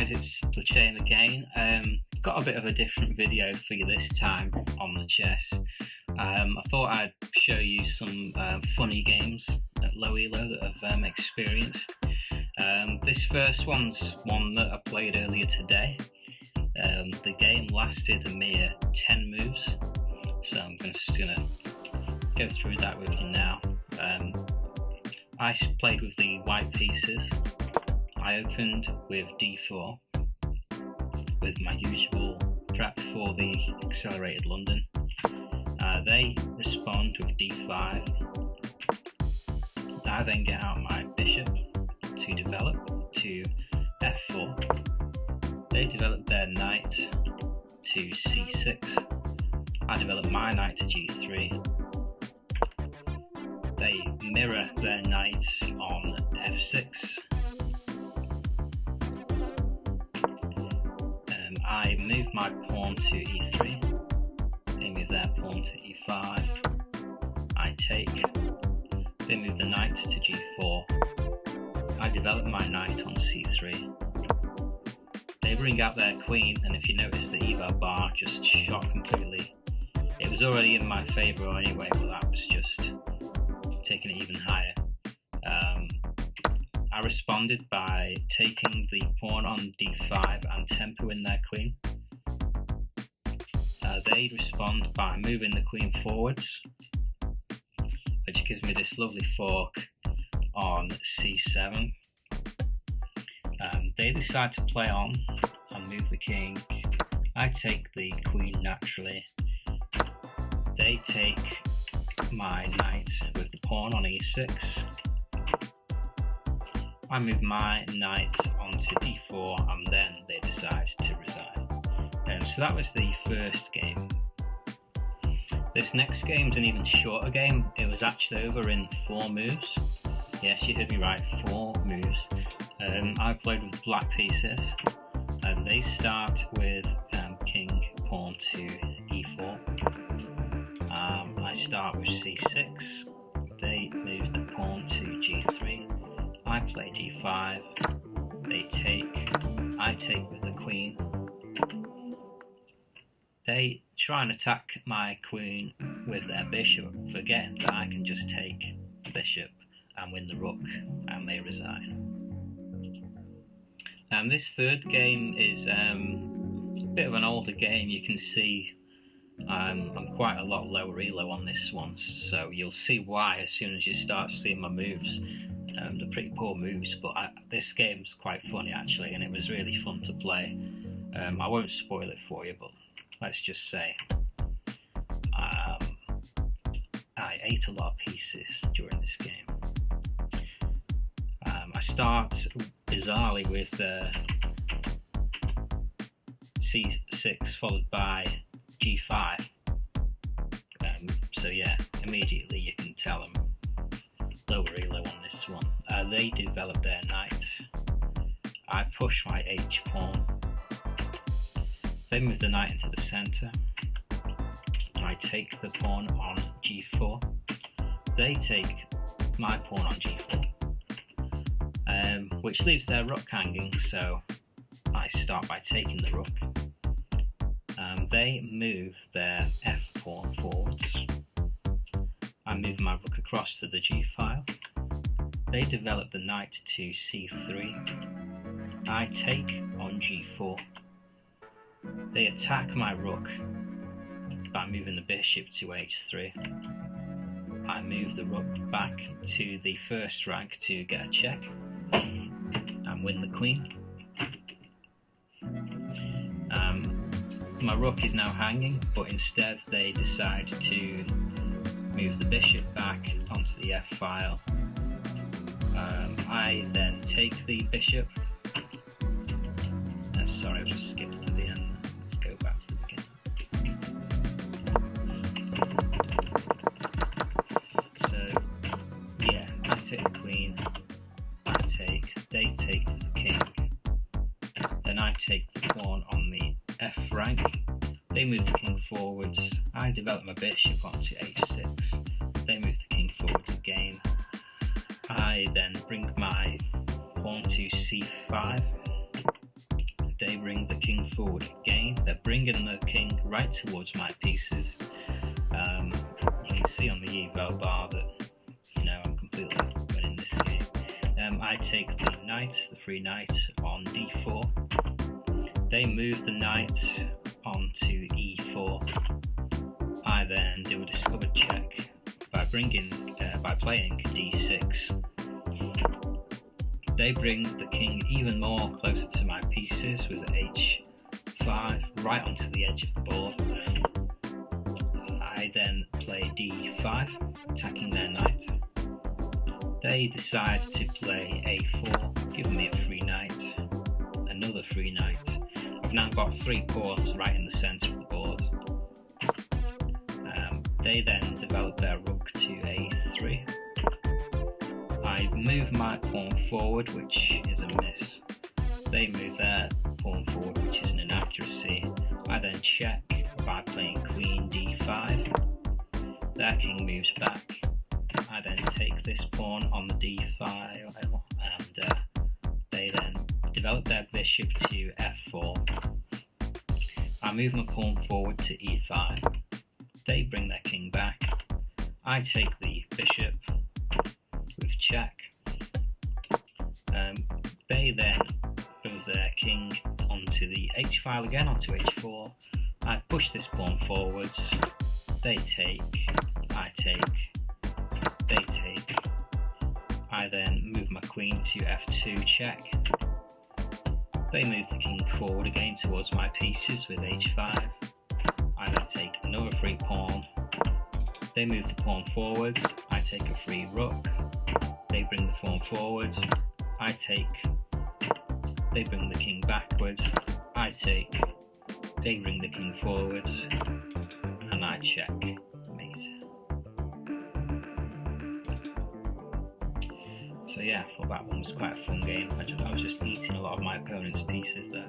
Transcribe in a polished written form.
guys, it's the chain again. Got a bit of a different video for you this time on the chess. I thought I'd show you some funny games at low elo that I've experienced. This first one's one that I played earlier today. The game lasted a mere 10 moves, so I'm just gonna go through that with you now. I played with the white pieces. I opened with d4 with my usual prep for the accelerated London. They respond with d5. I then get out my bishop to develop to f4. They develop their knight to c6. I develop my knight to g3. They mirror their knight on f6. I move my pawn to e3. They move their pawn to e5. I take. They move the knight to g4. I develop my knight on c3. They bring out their queen, and if you notice, the eval bar just shot completely. It was already in my favour anyway, but that was just taking it even higher. I responded by taking the pawn on d5 and tempoing their queen. They respond by moving the queen forwards, which gives me this lovely fork on c7. They decide to play on and move the king. I take the queen naturally. They take my knight with the pawn on e6. I move my knight onto d4 and then they decide to resign. So that was the first game. This next game's an even shorter game. It was actually over in 4 moves. Yes, you heard me right, 4 moves. I played with black pieces. They start with king pawn to e4. I start with c6. They move the pawn to g3. I play d5. They take. I take with the queen. They try and attack my queen with their bishop, forgetting that I can just take the bishop and win the rook, and they resign. This third game is a bit of an older game. You can see I'm quite a lot lower elo on this one, so you'll see why as soon as you start seeing my moves. They're pretty poor moves, but this game's quite funny actually, and it was really fun to play. I won't spoil it for you, but let's just say I ate a lot of pieces during this game. I start bizarrely with c6 followed by g5. So yeah, immediately you can tell I'm lower elo on this one. They develop their knight. I push my h pawn. They move the knight into the centre. I take the pawn on g4. They take my pawn on g4, which leaves their rook hanging, so I start by taking the rook. They move their f pawn forwards. I move my rook across to the g file. They develop the knight to c3. I take on g4. They attack my rook by moving the bishop to h3. I move the rook back to the first rank to get a check and win the queen. My rook is now hanging, but instead they decide to move the bishop back onto the f file. I then take the bishop. Sorry, I just skipped to the end. Let's go back to the beginning. So, yeah, I take the queen. They take the king. Then I take the pawn on the f rank. They move the king forwards. I develop my bishop onto h6. They move the king forwards again. I then bring my pawn to c5. bring the king forward again. They're bringing the king right towards my pieces. You can see on the evo bar that I'm completely winning this game. I take the knight, the free knight, on d4. They move the knight onto e4. I then do a discovered check by playing d6. They bring the king even more closer to my pieces with h5 right onto the edge of the board. I then play d5, attacking their knight. They decide to play a4, giving me a free knight, another free knight. I've now got 3 pawns right in the centre of the board. They then develop their rook to a3. I move my pawn forward, which is a miss. They move their pawn forward, which is an inaccuracy. I then check by playing queen d5. Their king moves back. I then take this pawn on the d file, and they then develop their bishop to f4. I move my pawn forward to e5. They bring their king back. I take the bishop with check. They then move their king onto the h file again, onto h4. I push this pawn forwards. They take. I take. They take. I then move my queen to f2 check. They move the king forward again towards my pieces with h5. I then take another free pawn. They move the pawn forwards. I take a free rook. They bring the pawn forwards. I take. They bring the king backwards. I take. They bring the king forwards. And I check. So yeah, I thought that one was quite a fun game. I was just eating a lot of my opponent's pieces there.